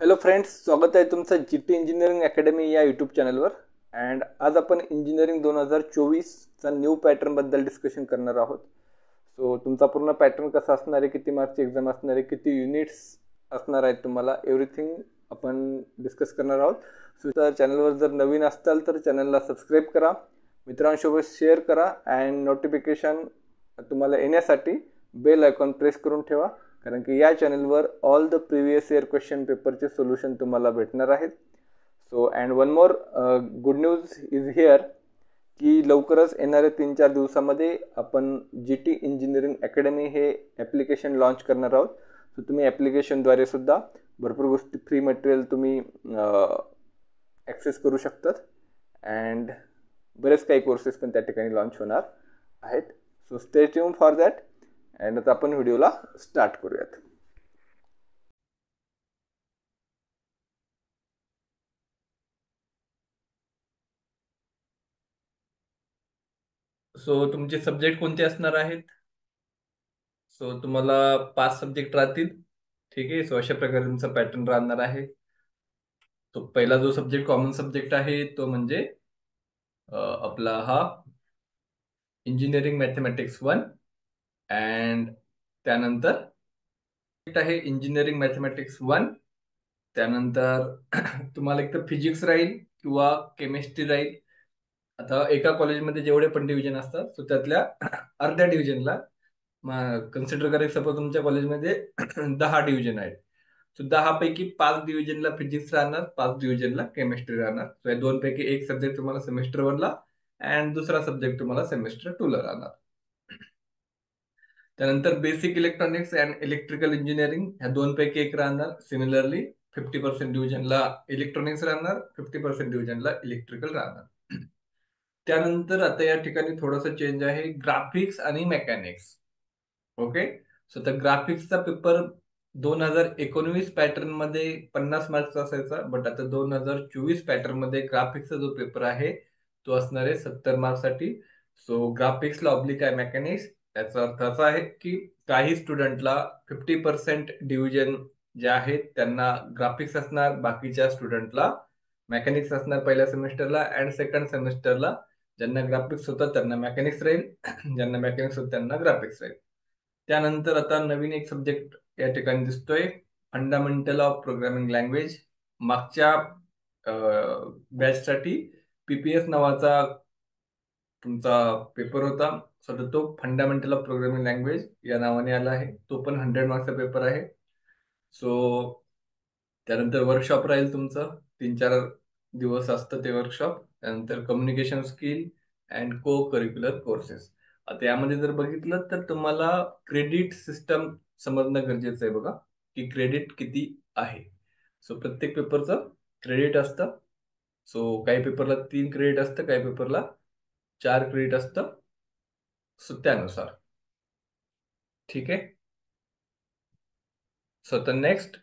Hello friends, स्वागत आहे तुमचं GT इंजिनिअरिंग अकॅडमी या यूट्यूब चॅनलवर. अँड आज आपण इंजिनिअरिंग 2024चा न्यू पॅटर्नबद्दल डिस्कशन करणार आहोत. सो तुमचा पूर्ण पॅटर्न कसा असणार आहे, किती मार्क्सची एक्झाम असणार आहे, किती युनिट्स असणार आहेत, तुम्हाला एव्हरीथिंग आपण डिस्कस करणार आहोत. सो तर चॅनलवर जर नवीन असताल तर चॅनलला सबस्क्राईब करा, मित्रांसोबत शेअर करा अँड नोटिफिकेशन तुम्हाला येण्यासाठी बेल आयकॉन प्रेस करून ठेवा, कारण की या चॅनलवर all the previous year question पेपरचे सोल्युशन तुम्हाला भेटणार आहेत. So and one more good news is here की लवकरच येणाऱ्या 3-4 दिवसामध्ये आपण GT इंजिनिअरिंग अकॅडमी हे ॲप्लिकेशन लॉन्च करणार आहोत. सो तुम्ही ॲप्लिकेशनद्वारे सुद्धा भरपूर गोष्टी फ्री मटेरियल तुम्ही ॲक्सेस करू शकतात अँड बरेच काही कोर्सेस पण त्या ठिकाणी लॉन्च होणार आहेत. So stay tune for that. And आता आपण व्हिडिओला स्टार्ट करूयात. सो तुमचे सब्जेक्ट कोणते असणार आहेत? सो तुम्हाला 5 सब्जेक्ट राहतील. ठीक आहे. सो अशा प्रकारे तुमचा पॅटर्न राहणार आहे. तो पहिला जो सब्जेक्ट कॉमन सब्जेक्ट आहे तो म्हणजे आपला हा इंजिनिअरिंग मॅथमॅटिक्स 1 अँड त्यानंतर आहे इंजिनिअरिंग मॅथमॅटिक्स 1. त्यानंतर तुम्हाला एक तर फिजिक्स राहील किंवा केमिस्ट्री राहील. आता एका कॉलेजमध्ये जेवढे पण डिव्हिजन असतात सो त्यातल्या अर्ध्या डिव्हिजनला कन्सिडर करायचं. सपोज तुमच्या कॉलेजमध्ये 10 डिव्हिजन आहेत. सो 10 पैकी 5 डिव्हिजनला फिजिक्स राहणार, 5 डिव्हिजनला केमिस्ट्री राहणार. सो या दोन पैकी एक सब्जेक्ट तुम्हाला सेमेस्टर 1ला अँड दुसरा सब्जेक्ट तुम्हाला सेमेस्टर 2ला राहणार. त्यानंतर basic electronics and electrical engineering ह्या दोन पैकी एक राहणार. सिमिलरली 50% डिव्हिजनला इलेक्ट्रॉनिक्स राहणार, 50% डिव्हिजनला इलेक्ट्रिकल राहणार. त्यानंतर आता या ठिकाणी थोडंसं चेंज आहे, ग्राफिक्स आणि मेकॅनिक्स. ओके. सो तर ग्राफिक्सचा पेपर 2019 पॅटर्न मध्ये 50 मार्क्स असायचा, बट आता 2024 पॅटर्न मध्ये ग्राफिक्सचा जो पेपर आहे तो असणार आहे 70 मार्क्स साठी. सो ग्राफिक्सला ऑब्लिक आहे मेकॅनिक्स. याचा अर्थ असा आहे की काही स्टुडंटला 50% डिव्हिजन जे आहेत त्यांना ग्राफिक्स असणार, बाकीच्या स्टुडंटला मेकॅनिक्स असणार पहिल्या सेमिस्टरला, अँड सेकंड सेमिस्टरला ज्यांना ग्राफिक्स होतं त्यांना मेकॅनिक्स राहील, ज्यांना मेकॅनिक्स होतं त्यांना ग्राफिक्स राहील. त्यानंतर आता नवीन एक सब्जेक्ट या ठिकाणी दिसतोय, फंडामेंटल ऑफ प्रोग्रामिंग लँग्वेज. मागच्या बॅचसाठी PPS नावाचा तुमचा पेपर होता. सध्या तो फंडामेंटल ऑफ प्रोग्रामिंग लँग्वेज या नावाने आला आहे. तो पण 100 मार्क्सचा पेपर आहे. सो त्यानंतर वर्कशॉप राहील तुमचं, 3-4 दिवस असतं ते वर्कशॉप. त्यानंतर कम्युनिकेशन स्किल अँड को करिक्युलर कोर्सेस. आता यामध्ये जर बघितलं तर तुम्हाला क्रेडिट सिस्टम समजणं गरजेचं आहे बघा, की क्रेडिट किती आहे. सो प्रत्येक पेपरचं क्रेडिट असतं. सो काही पेपरला 3 क्रेडिट असतं, काही पेपरला 4 क्रेडिट असतं. सो त्यानुसार. ठीक आहे. सो तर नेक्स्ट,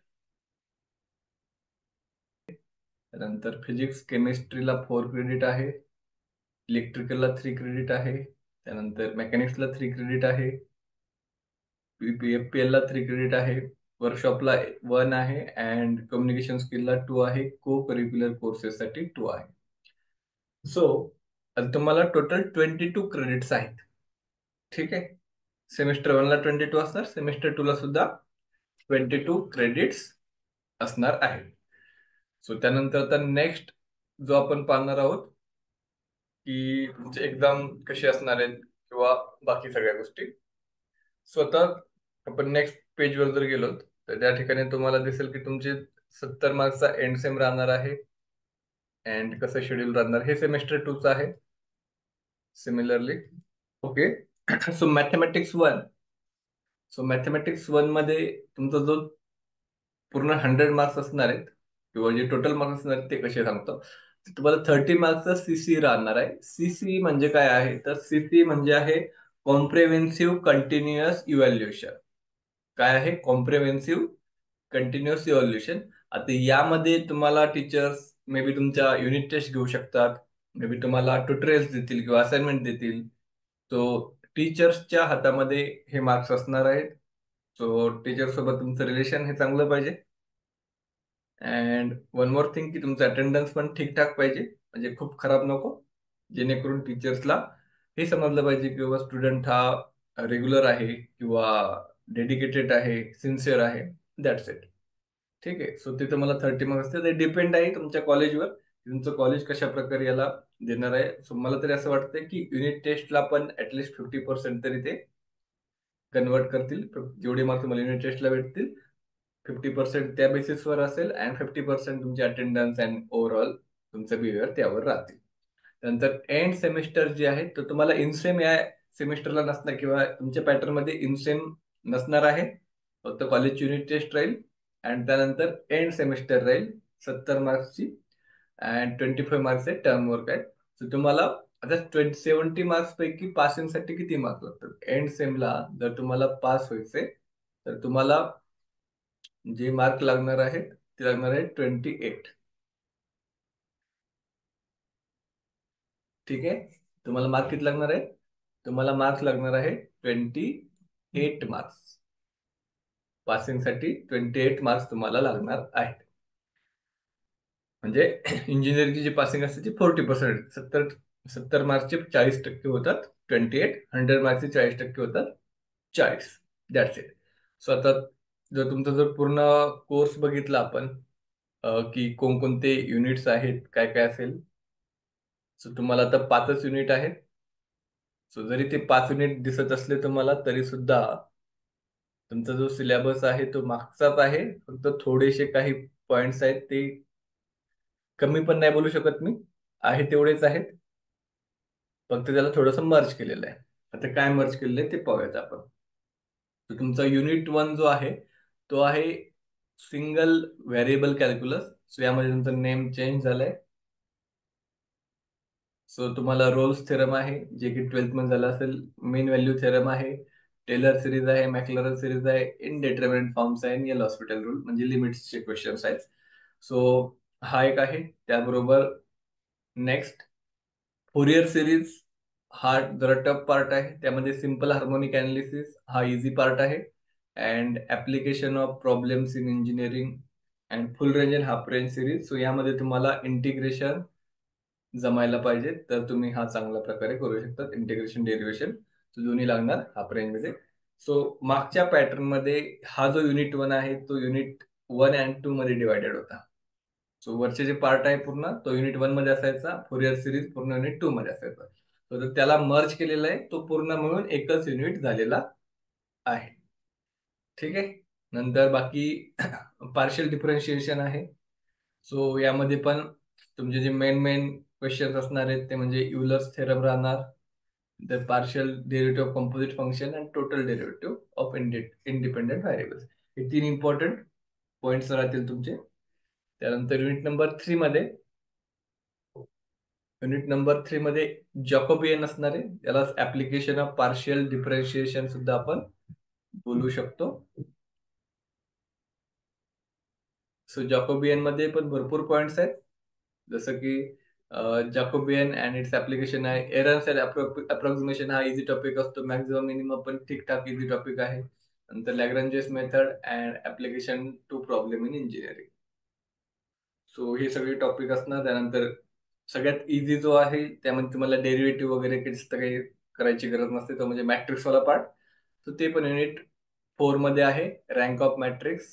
त्यानंतर फिजिक्स केमिस्ट्रीला 4 क्रेडिट आहे, इलेक्ट्रिकलला 3 क्रेडिट आहे, त्यानंतर मेकॅनिक्सला 3 क्रेडिट आहे, PPL ला 3 क्रेडिट आहे, वर्कशॉपला 1 आहे, अँड कम्युनिकेशन स्किलला 2 आहे, को करिक्युलर कोर्सेस साठी 2 आहे. सो तुम्हाला टोटल 22 क्रेडिट्स आहेत. ठीक आहे. सेमिस्टर 1ला 22 असणार, सेमिस्टर 2ला सुद्धा 22 क्रेडिट्स असणार आहेत. सो त्यानंतर आता नेक्स्ट जो आपण पाहणार आहोत की तुमचे एक्झाम कशी असणार आहेत किंवा बाकी सगळ्या गोष्टी. स्वतः आपण नेक्स्ट पेजवर जर गेलो तर त्या ठिकाणी तुम्हाला दिसेल की तुमचे 70 मार्क्सचा एंड सेम राहणार आहे. अँड कसं शेड्यूल राहणार हे सेमेस्टर 2चं आहे सिमिलरली. ओके. सो मॅथमॅटिक्स 1 मध्ये तुमचा जो पूर्ण 100 मार्क्स असणार आहेत किंवा जे टोटल मार्क्स असणार आहेत ते कसे सांगतो. तुम्हाला 30 मार्क्सचा CC राहणार आहे. CC म्हणजे काय आहे, तर CC म्हणजे आहे कॉम्प्रेहेन्सिव्ह कंटिन्युअस इव्हॅल्युएशन. काय आहे कॉम्प्रेहेन्सिव्ह कंटिन्युअस इव्हॅल्युएशन. आता यामध्ये तुम्हाला टीचर्स मे बी तुमच्या युनिट टेस्ट घेऊ शकतात, मे बी तुम्हाला ट्युटोरियल्स देतील किंवा असाइनमेंट देतील. तो टीचर्सच्या हातामध्ये हे मार्क्स असणार आहेत. सो टीचर सोबत तुमचं रिलेशन हे चांगलं पाहिजे. अँड वन मोर थिंग की तुमचं अटेंडन्स पण ठीकठाक पाहिजे, म्हणजे खूप खराब नको, जेणेकरून टीचर्सला हे समजलं पाहिजे की बाबा स्टुडंट हा रेग्युलर आहे किंवा डेडिकेटेड आहे, सिन्सिअर आहे. That's it. ठीक आहे. सो ते तुम्हाला 30 मार्क्स असते. ते डिपेंड आहे तुमच्या कॉलेजवर, तुमचं कॉलेज कशा प्रकारे याला देणार आहे. सो मला तरी असं वाटतं की युनिट टेस्टला पण ऍटलीस्ट 50% तरी ते कन्वर्ट करतील. जेवढे मार्क्स तुम्हाला युनिट टेस्टला भेटतील 50% त्या बेसिसवर असेल अँड 50% तुमचे अटेंडन्स अँड ओव्हरऑल तुमचं बिहेवियर त्यावर राहतील. नंतर एंड सेमिस्टर जे आहे तर तुम्हाला इनसेम या सेमिस्टरला नसणार किंवा तुमच्या पॅटर्नमध्ये इनसेम नसणार आहे. फक्त कॉलेजची युनिट टेस्ट राहील अँड त्यानंतर एंड सेमिस्टर राहील 70 मार्क्सची अँड 25 मार्क्स आहे टर्म वर्क आहे. सो तुम्हाला आता 70 मार्क्स पैकी पासिंगसाठी किती मार्क्स लागतात? एंड सेमला जर तुम्हाला पास व्हायचे तर तुम्हाला जे मार्क लागणार आहेत ते लागणार आहे 28. ठीक आहे. तुम्हाला मार्क किती लागणार आहे? तुम्हाला मार्क्स लागणार आहे 28 मार्क्स. पासिंगसाठी 28 मार्क्स तुम्हाला लागणार आहेत. म्हणजे इंजिनिअरिंगची जी पासिंग असते ती 40%, 70 मार्क्सचे 40% होतात 28, 100 मार्क्सचे 40% होतात 40. That's it. सो आता जर तुमचा जर पूर्ण कोर्स बघितला आपण की कोणकोणते युनिट्स आहेत, काय काय असेल. सो तुम्हाला आता 5च युनिट आहेत. सो जरी ते 5 युनिट दिसत असले तुम्हाला तरी सुद्धा तुमचा जो सिलेबस आहे तो मागचाच आहे. फक्त थोडेसे काही पॉइंट्स आहेत ते कमी पण नाही बोलू शकत मी, आहे तेवढेच आहेत. फक्त त्याला थोडंसं मर्ज केलेलं आहे. आता काय मर्ज केलेलं आहे ते पाहूयात आपण. तर तुमचा युनिट 1 जो आहे तो आहे सिंगल व्हेरिएबल कॅल्क्युलस. सो यामध्ये तुमचं नेम चेंज झालंय. सो तुम्हाला रोल्स थेरम आहे जे की 12th मध्ये झालं असेल. मेन व्हॅल्यू थेरम आहे, टेलर सिरीज आहे, मॅक्लरन सिरीज आहे, इनडिटर्मिनेट फॉर्म्स आहे, एल हॉस्पिटल रूल म्हणजे लिमिट्सचे क्वेश्चन्स आहेत. सो हा एक आहे. त्याबरोबर नेक्स्ट फोरियर सिरीज हा जरा टफ पार्ट आहे. त्यामध्ये सिंपल हार्मोनिक अनालिसिस हा इझी पार्ट आहे and application of problems in engineering and full range and half range series. So यामध्ये तुम्हाला इंटिग्रेशन जमायला पाहिजे तर तुम्ही हा चांगल्या प्रकारे करू शकता. इंटिग्रेशन डेरिव्हेशन दोन्ही लागणार हाफ रेंज मध्ये. सो मागच्या पॅटर्न मध्ये हा जो युनिट 1 आहे तो युनिट 1 अँड 2 मध्ये डिवायडेड होता. सो वरचे जे पार्ट आहे पूर्ण तो युनिट 1 मध्ये असायचा, फोरियर सिरीज पूर्ण युनिट 2 मध्ये असायचा. तर त्याला मर्ज केलेला आहे, तो पूर्ण मिळून एकच युनिट झालेला आहे. ठीक आहे. नंतर बाकी पार्शियल डिफरन्शिएशन आहे. सो यामध्ये पण तुमचे जे मेन मेन क्वेश्चन असणार आहेत ते म्हणजे युलर्स थेरम राहणार, the partial derivative of composite function and total derivative of independent variables. हे 3 इम्पॉर्टंट पॉइंट्स राहतील तुमचे. त्यानंतर युनिट नंबर 3 मध्ये जॅकोबियन असणार आहे. याला ऍप्लिकेशन ऑफ पार्शियल डिफरन्शिएशन सुद्धा आपण बोलू शकतो. सो जॅकोबियन मध्ये पण भरपूर पॉइंट्स आहेत, जसं की जॅकोबियन अँड इट्स ऍप्लिकेशन आहे. एरर्स अँड अप्रॉक्सिमेशन हा इझी टॉपिक असतो. मॅक्झिमम मिनिमम पण ठीकठाक इझी टॉपिक आहे. नंतर Lagrange's method and application to problem in engineering. So हे सगळे टॉपिक असणार. त्यानंतर सगळ्यात इझी जो आहे त्यामध्ये तुम्हाला डेरिव्हेटिव्ह वगैरे काही करायची गरज नसते, तो म्हणजे मॅट्रिक्स वाला पार्ट. तर ते पण युनिट 4 मध्ये आहे. Rank of matrix,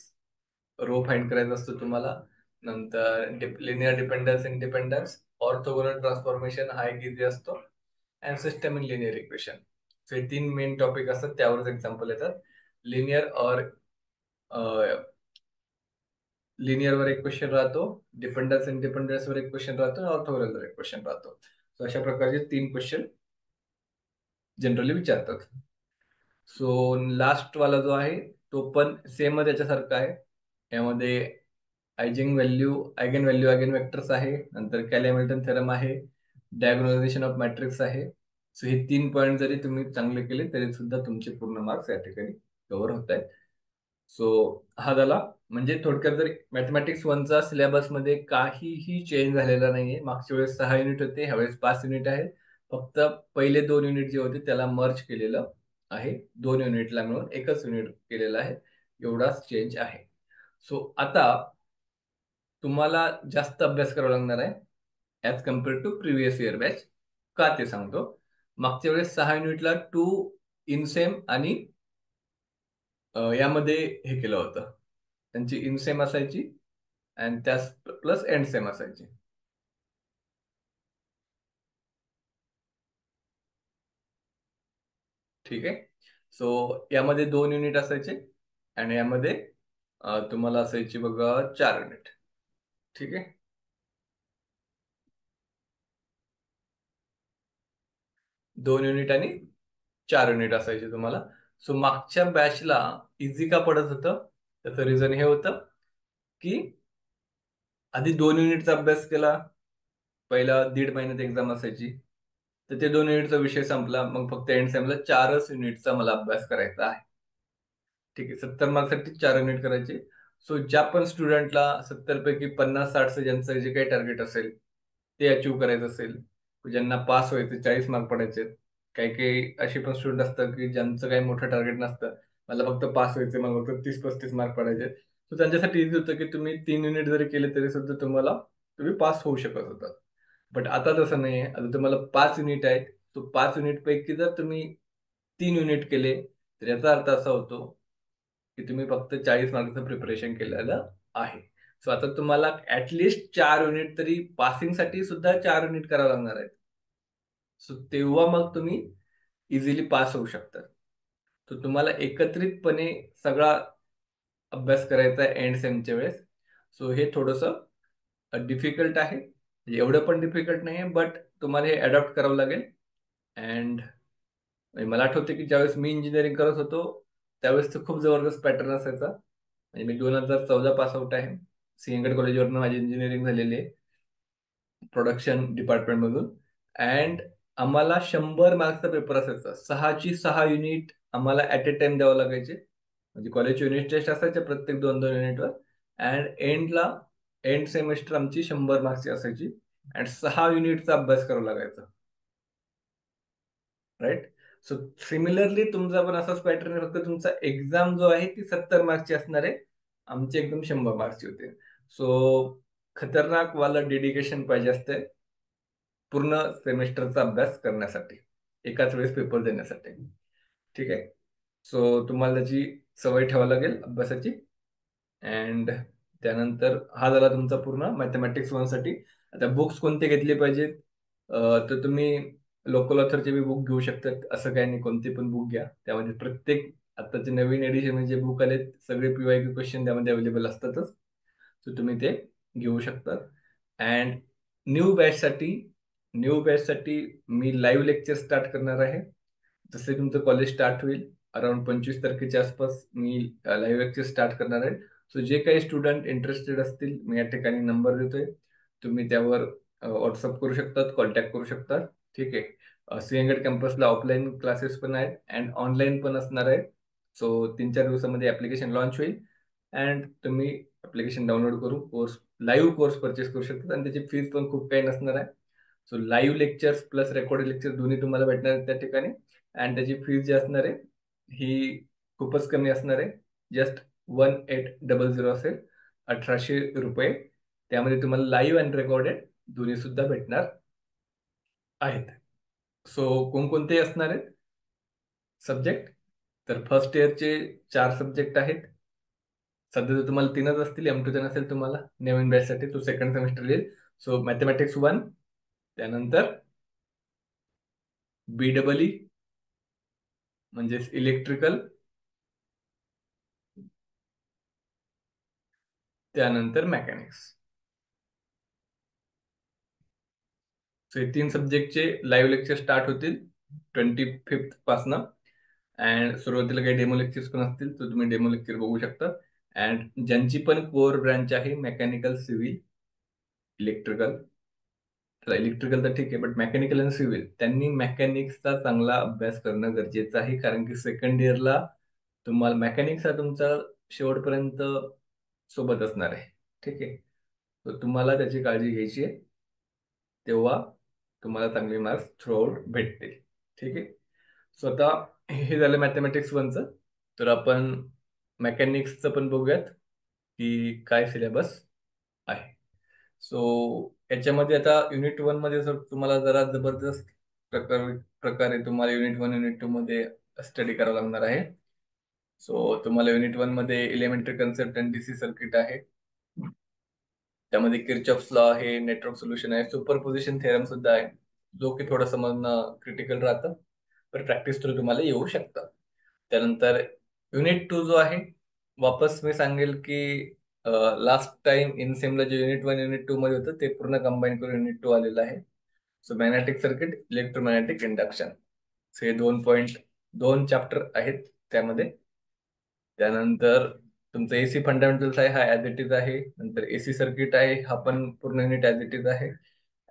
row find करायचा असतो तुम्हाला. नंतर linear dependence, independence, orthogonal transformation हा एक इझी असतो and system in linear equation. So हे 3 मेन टॉपिक असतात, त्यावरच एक्झाम्पल येतात. लिनियर और लिनियर वर एक क्वेश्चन राहतो, डिपेंडन्स इंडिपेंडन्स वर एक क्वेश्चन राहतो, ऑर्थोगोनल वर एक क्वेश्चन राहतो. सो अशा प्रकारचे 3 क्वेश्चन जनरली विचारतात. सो लास्ट वाला जो आहे तो पण सेमच याच्यासारखा आहे. यामध्ये आयगेन व्हॅल्यू आयगेन वेक्टर्स आहे, नंतर कॅली हॅमिल्टन थेरम आहे, डायगोनलायझेशन ऑफ मॅट्रिक्स आहे. सो हे 3 पॉईंट जरी तुम्ही चांगले केले तरी सुद्धा तुमचे पूर्ण मार्क्स या ठिकाणी कव्हर होत आहेत. सो हा झाला. म्हणजे थोडक्यात जर मॅथमॅटिक्स 1चा सिलेबस मध्ये काहीही चेंज झालेला नाहीये. मागच्या वेळेस 6 युनिट होते, ह्यावेळेस 5 युनिट आहेत. फक्त पहिले 2 युनिट जे होते त्याला मर्ज केलेलं आहे. 2 युनिटला मिळून एकच युनिट केलेलं आहे. एवढाच चेंज आहे. सो आता तुम्हाला जास्त अभ्यास करावा लागणार आहे as compared to previous year batch. का ते सांगतो. मागच्या वेळेस 6 युनिटला 2 इनसेम आणि यामध्ये हे केलं होतं. त्यांची इनसेम असायची आणि त्या प्लस एंड सेम असायची. ठीक आहे. सो यामध्ये 2 युनिट असायचे आणि यामध्ये तुम्हाला असायची बघा 4 युनिट. ठीक आहे. 2 युनिट आणि 4 युनिट असायचे तुम्हाला. सो मागच्या बॅचला इझी का पडत होतं, त्याचं रिझन हे होतं की आधी 2 युनिटचा अभ्यास केला, पहिला 1.5 महिन्यात एक्झाम असायची, तर ते 2 युनिटचा विषय संपला. मग फक्त एंड सेमला 4च युनिटचा मला अभ्यास करायचा आहे. ठीक आहे. 70 मार्क्ससाठी 4 युनिट करायचे. सो ज्या पण स्टुडंटला 70 पैकी 50-60 ज्यांचं जे काही टार्गेट असेल ते अचीव्ह करायचं असेल, ज्यांना पास व्हायचे 40 मार्क पडायचे, काही काही असे पण स्टुडंट असतात की ज्यांचं काही मोठं टार्गेट नसतं, मला फक्त पास व्हायचे, मला फक्त 30-35 मार्क पडायचे. सो त्यांच्यासाठी इझी होतं की तुम्ही 3 युनिट जरी केले तरी सुद्धा तुम्ही पास होऊ शकत होता. बट आता तसं नाहीये. आता तुम्हाला 5 युनिट आहेत. तो 5 युनिट पैकी जर तुम्ही 3 युनिट केले तर याचा अर्थ असा होतो की तुम्ही फक्त 40 मार्कचं प्रिपरेशन केलेलं आहे. सो आता तुम्हाला ऍटलिस्ट 4 युनिट तरी पासिंगसाठी सुद्धा 4 युनिट करावं लागणार आहेत. सो तेव्हा मग तुम्ही इझिली पास होऊ शकता. तर तुम्हाला एकत्रितपणे सगळा अभ्यास करायचा आहे एंड सेमच्या वेळेस. सो हे थोडंसं डिफिकल्ट आहे. एवढं पण डिफिकल्ट नाही आहे, बट तुम्हाला हे अडॉप्ट करावं लागेल. अँड मला आठवते की ज्यावेळेस मी इंजिनिअरिंग करत होतो त्यावेळेस तर खूप जबरदस्त पॅटर्न असायचा. म्हणजे मी 2014 पास आउट आहे. सिंहगड कॉलेजवरनं माझी इंजिनिअरिंग झालेली आहे, प्रोडक्शन डिपार्टमेंटमधून. अँड आम्हाला 100 मार्क्सचा पेपर असायचा. 6 युनिट आम्हाला ऍट ए टाइम द्यावं लागायचे. म्हणजे कॉलेज युनिट टेस्ट असायचे प्रत्येक 2-2 युनिटवर. अँड एंड सेमेस्टर आमची 100 मार्क्सची असायची. अँड 6 युनिटचा अभ्यास करावा लागायचा. राईट. सो सिमिलरली तुमचा पण असाच पॅटर्न आहे, फक्त तुमचा एक्झाम जो आहे ती 70 मार्क्सची असणार आहे. आमची एकदम 100 मार्क्सची होते. सो खतरनाक वाला डेडिकेशन पाहिजे असते पूर्ण सेमेस्टरचा अभ्यास करण्यासाठी, एकाच वेळेस पेपर देण्यासाठी. ठीक आहे. सो तुम्हाला त्याची सवय ठेवावी लागेल अभ्यासाची. अँड त्यानंतर हा झाला तुमचा पूर्ण मॅथमॅटिक्स 1 साठी. आता बुक्स कोणते घेतले पाहिजेत, तर तुम्ही लोकल ऑथरचे बी बुक घेऊ शकतात. असं काही नाही, कोणते पण बुक घ्या. त्यामध्ये प्रत्येक आताचे नवीन एडिशन जे बुक आलेत सगळे PYQ क्वेश्चन त्यामध्ये अवेलेबल असतातच. सो तुम्ही ते घेऊ शकता. अँड न्यू बॅचसाठी मी लाईव्ह लेक्चर स्टार्ट करणार आहे. जसे तुमचं कॉलेज स्टार्ट होईल अराउंड 25 तारखेच्या आसपास मी लाईव्ह लेक्चर स्टार्ट करणार आहे. सो जे काही स्टुडंट इंटरेस्टेड असतील मी या ठिकाणी नंबर देतोय, तुम्ही त्यावर व्हॉट्सअप करू शकतात, कॉन्टॅक्ट करू शकतात. ठीक आहे. सिंहगड कॅम्पसला ऑफलाईन क्लासेस पण आहेत अँड ऑनलाईन पण असणार आहे. सो 3-4 दिवसामध्ये ऍप्लिकेशन लॉन्च होईल अँड तुम्ही ऍप्लिकेशन डाउनलोड करून लाईव्ह कोर्स परचेस करू शकतात. आणि त्याची फीस पण खूप काही नसणार आहे. So live lectures plus recorded lecture दोन्ही तुम्हाला भेटणार आहेत त्या ठिकाणी. अँड त्याची फीस जी असणार आहे ही खूपच कमी असणार आहे. जस्ट 1800 असेल, 1800 रुपये. त्यामध्ये तुम्हाला लाईव्ह अँड रेकॉर्डेड दोन्ही सुद्धा भेटणार आहेत. सो कोणकोणते असणार आहेत सब्जेक्ट, तर फर्स्ट इयरचे 4 सब्जेक्ट आहेत. सध्या तर तुम्हाला 3च असतील, M2 ते नसेल तुम्हाला. नवीन बॅचसाठी तो सेकंड सेमिस्टर येईल. सो मॅथमॅटिक्स 1, त्यानंतर BEE म्हणजेच इलेक्ट्रिकल, त्यानंतर मेकॅनिक्स. सो हे 3 सब्जेक्टचे लाईव्ह लेक्चर स्टार्ट होतील 25 पासनं. अँड सुरुवातीला काही डेमो लेक्चर्स पण असतील, तर तुम्ही डेमो लेक्चर बघू शकता. अँड ज्यांची पण कोर ब्रँच आहे मेकॅनिकल, सिव्हिल, इलेक्ट्रिकल, तर इलेक्ट्रिकल तर ठीक आहे, बट मेकॅनिकल आणि सिव्हिल त्यांनी मेकॅनिक्सचा चांगला अभ्यास करणं गरजेचं आहे. कारण की सेकंड इयरला तुम्हाला मेकॅनिक्स हा तुमचा शेवटपर्यंत सोबत असणार आहे. ठीक आहे. तर तुम्हाला त्याची काळजी घ्यायची आहे, तेव्हा तुम्हाला चांगले मार्क्स थ्रूआउट भेटतील. ठीक आहे. सो आता हे झालं मॅथमॅटिक्स 1चं. तर आपण मेकॅनिक्सचं पण बघूयात की काय सिलेबस आहे. सो याच्यामध्ये आता युनिट 1 मध्ये जर तुम्हाला जरा जबरदस्त प्रकारे तुम्हाला युनिट 1 युनिट 2 मध्ये स्टडी करावा लागणार आहे. सो तुम्हाला युनिट 1 मध्ये elementary concept and DC circuit आहे. त्यामध्ये किर्चॉफ्स लॉ आहे, नेटवर्क सोल्युशन आहे, सुपरपोजिशन थेरम सुद्धा आहे, जो की थोडं समजणं क्रिटिकल राहतं, पण प्रॅक्टिस थ्रू तुम्हाला येऊ शकतं. त्यानंतर युनिट 2 जो आहे, वापस मी सांगेल की लास्ट टाइम इन सेमला जे युनिट 1 युनिट 2 मध्ये होतं ते पूर्ण कंबाईन करून युनिट 2 आलेलं आहे. So magnetic circuit, electromagnetic induction, हे 2 चॅप्टर आहेत त्यामध्ये. त्यानंतर तुमचं एसी फंडामेंटल्स आहे, हा ऍज इट इज आहे. नंतर एसी सर्किट आहे, हा पण पूर्ण युनिट ऍज इट इज आहे.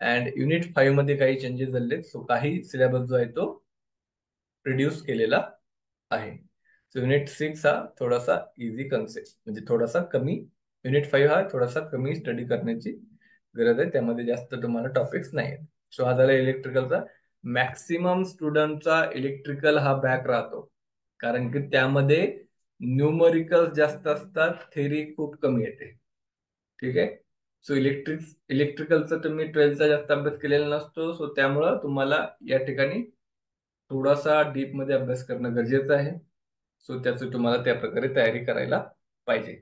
अँड युनिट 5 मध्ये काही चेंजेस झाले, सो काही सिलेबस जो आहे तो रिड्यूस केलेला आहे. सो युनिट 6 हा थोडासा इझी कन्सेप्ट, म्हणजे थोडासा कमी. युनिट 5 हा थोडासा कमी स्टडी करण्याची गरज आहे, त्यामध्ये जास्त तुम्हाला टॉपिक्स नाही आहेत. सो हा झाला इलेक्ट्रिकलचा. मॅक्सिमम स्टुडंटचा इलेक्ट्रिकल हा बॅक राहतो, कारण की त्यामध्ये न्यूमरिकल जास्त असतात, थेरी खूप कमी येते. ठीक आहे. सो इलेक्ट्रिकलचा तुम्ही 12चा जास्त अभ्यास केलेला नसतो, सो त्यामुळं तुम्हाला या ठिकाणी थोडासा डीप मध्ये अभ्यास करणं गरजेचं आहे. सो त्याचं तुम्हाला त्या प्रकारे तयारी करायला पाहिजे.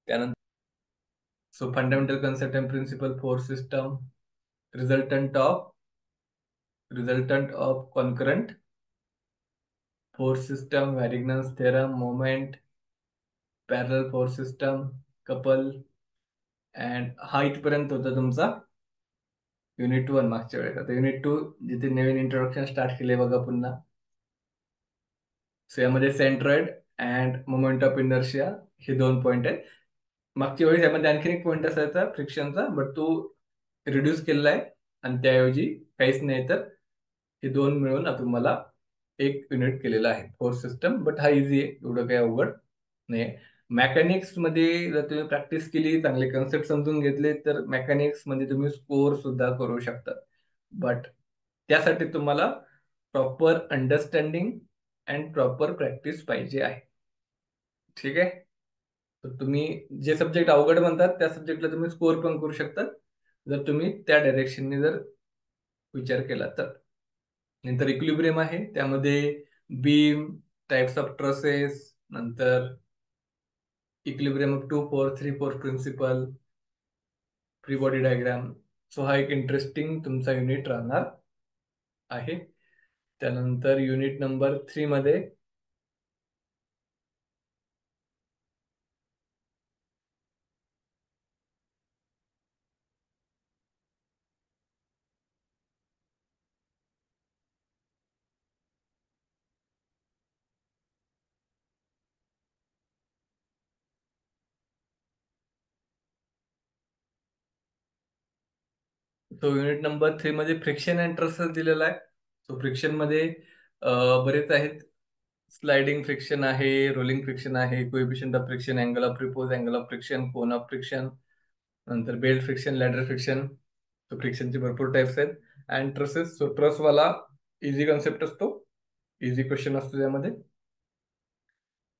त्यानंतर so fundamental concept and principle, force system, resultant of concurrent force system, Varignon's theorem, moment, parallel force system, couple. And हा इथपर्यंत होता तुमचा युनिट 1 मागच्या वेळेस. आता युनिट 2 जिथे नवीन इंट्रोडक्शन स्टार्ट केले बघा पुन्हा. सो यामध्ये centroid and moment of inertia हे 2 पॉइंट आहेत. मागच्या वेळेस यामध्ये आणखीन एक पॉइंट असायचा फ्रिक्शनचा, बट तो रिड्यूस केलेला आहे, आणि त्याऐवजी काहीच नाही तर हे 2 मिळून आपण मला एक युनिट केलेला आहे फोर्स सिस्टम. बट हा इझी आहे, एवढं काही अवघड नाही. मेकॅनिक्स मध्ये जर तुम्ही प्रॅक्टिस केली, चांगले कन्सेप्ट समजून घेतले, तर मेकॅनिक्स मध्ये तुम्ही स्कोअर सुद्धा करू शकता. बट त्यासाठी तुम्हाला proper understanding and proper practice पाहिजे आहे. ठीक आहे. तर तुम्ही जे सब्जेक्ट अवघड म्हणतात त्या सब्जेक्टला तुम्ही स्कोअर पण करू शकता, जर तुम्ही त्या डायरेक्शनने जर विचार केला तर. नंतर इक्विलिब्रियम आहे, त्यामध्ये बीम, टाइप्स ऑफ ट्रसेस, नंतर equilibrium of 2 4 3 4 principle, free body diagram. So हा एक इंटरेस्टिंग तुमचा युनिट राहणार आहे. त्यानंतर युनिट नंबर 3 मध्ये तो युनिट नंबर 3 मध्ये फ्रिक्शन अँड ट्रसेस दिलेला आहे. सो फ्रिक्शन मध्ये बरेच आहेत. स्लाइडिंग फ्रिक्शन आहे, रोलिंग फ्रिक्शन आहे, coefficient of friction, angle of repose, angle of friction, cone of friction, नंतर बेल्ट फ्रिक्शन, लॅडर फ्रिक्शन. तो फ्रिक्शनचे भरपूर टाइप्स आहेत. अँड ट्रसेस, सो ट्रसवाला इझी कन्सेप्ट असतो, इझी क्वेश्चन असतो त्यामध्ये.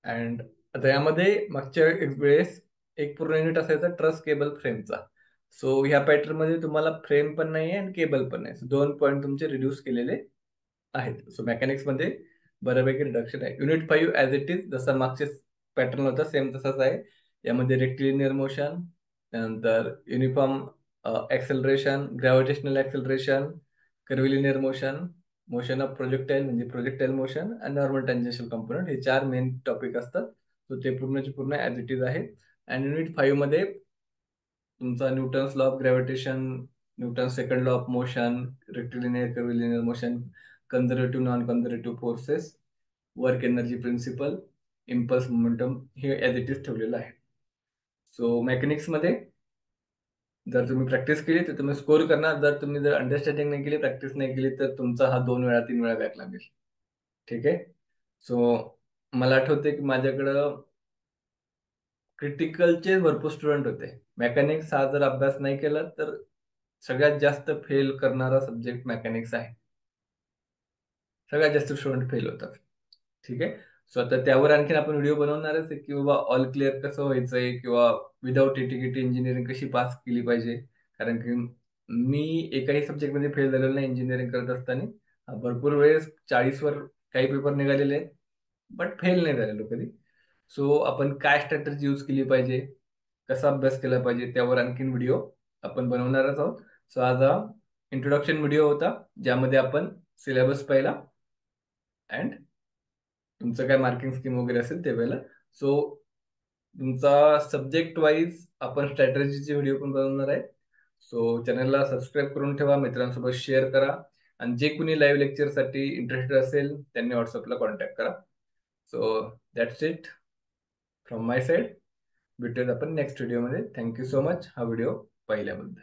अँड आता यामध्ये मागच्या वेळेस एक पूर्ण युनिट असायचा ट्रस केबल फ्रेमचा. सो ह्या पॅटर्न मध्ये तुम्हाला फ्रेम पण नाही आणि केबल पण नाही. 2 पॉईंट तुमचे रिड्यूस केलेले आहेत. सो मेकॅनिक्स मध्ये बऱ्यापैकी रिडक्शन आहे. युनिट 5 ऍज इट इज जसा मागचे पॅटर्न होता सेम तसाच आहे. यामध्ये रेक्टिलिनियर मोशन, त्यानंतर uniform acceleration, gravitational acceleration, curvilinear motion, motion of projectile म्हणजे प्रोजेक्टाईल मोशन, आणि नॉर्मल टँजेन्शियल कंपोनंट, हे 4 मेन टॉपिक असतात. सो ते पूर्णचे पूर्ण ऍज इट इज आहे. आणि युनिट 5 मध्ये तुमचा Newton's law of gravitation, Newton second law of motion, rectilinear curvilinear motion, conservative non conservative forces, work energy principle, impulse momentum, हे as it is ठेवलेलं आहे. सो मेकॅनिक्स मध्ये जर तुम्ही प्रॅक्टिस केली तर तुम्ही स्कोर करणार, जर अंडरस्टँडिंग नाही केली, प्रॅक्टिस नाही केली, तर तुमचा हा 2 वेळा 3 वेळा बॅक लागेल. ठीक आहे. सो मला आठवते की माझ्याकडं क्रिटिकलचे भरपूर स्टुडंट होते. मेकॅनिक्स हा जर अभ्यास नाही केला तर सगळ्यात जास्त फेल करणारा सब्जेक्ट मेकॅनिक्स आहे. सगळ्यात जास्त स्टुडंट फेल होतात. ठीक आहे. सो आता त्यावर आणखीन आपण व्हिडिओ बनवणारच आहे की बाबा ऑल क्लिअर कसं व्हायचंय किंवा विदाऊट एटीकेटी इंजिनिअरिंग कशी पास केली पाहिजे. कारण की मी एकाही सब्जेक्टमध्ये फेल झालेलो नाही इंजिनिअरिंग करत असताना. भरपूर वेळेस 40 वर काही पेपर निघालेले आहेत, बट फेल नाही झालेलो कधी. सो आपण काय स्ट्रॅटेजी यूज केली पाहिजे, कसा अभ्यास केला पाहिजे, त्यावर आणखीन व्हिडिओ आपण बनवणारच आहोत. सो आज हा इंट्रोडक्शन व्हिडिओ होता, ज्यामध्ये आपण सिलेबस पाहिला अँड तुमचं काय मार्किंग स्कीम वगैरे असेल ते पाहिलं. सो तुमचा सब्जेक्ट वाईज आपण स्ट्रॅटेजीचे व्हिडिओ पण बनवणार आहे. सो चॅनलला सबस्क्राईब करून ठेवा, मित्रांसोबत शेअर करा, आणि जे कुणी लाईव्ह लेक्चरसाठी इंटरेस्टेड असेल त्यांनी व्हॉट्सअपला कॉन्टॅक्ट करा. So that's it from my side. भेटूयात आपण नेक्स्ट व्हिडिओमध्ये. थँक्यू सो मच हा व्हिडिओ पाहिल्याबद्दल.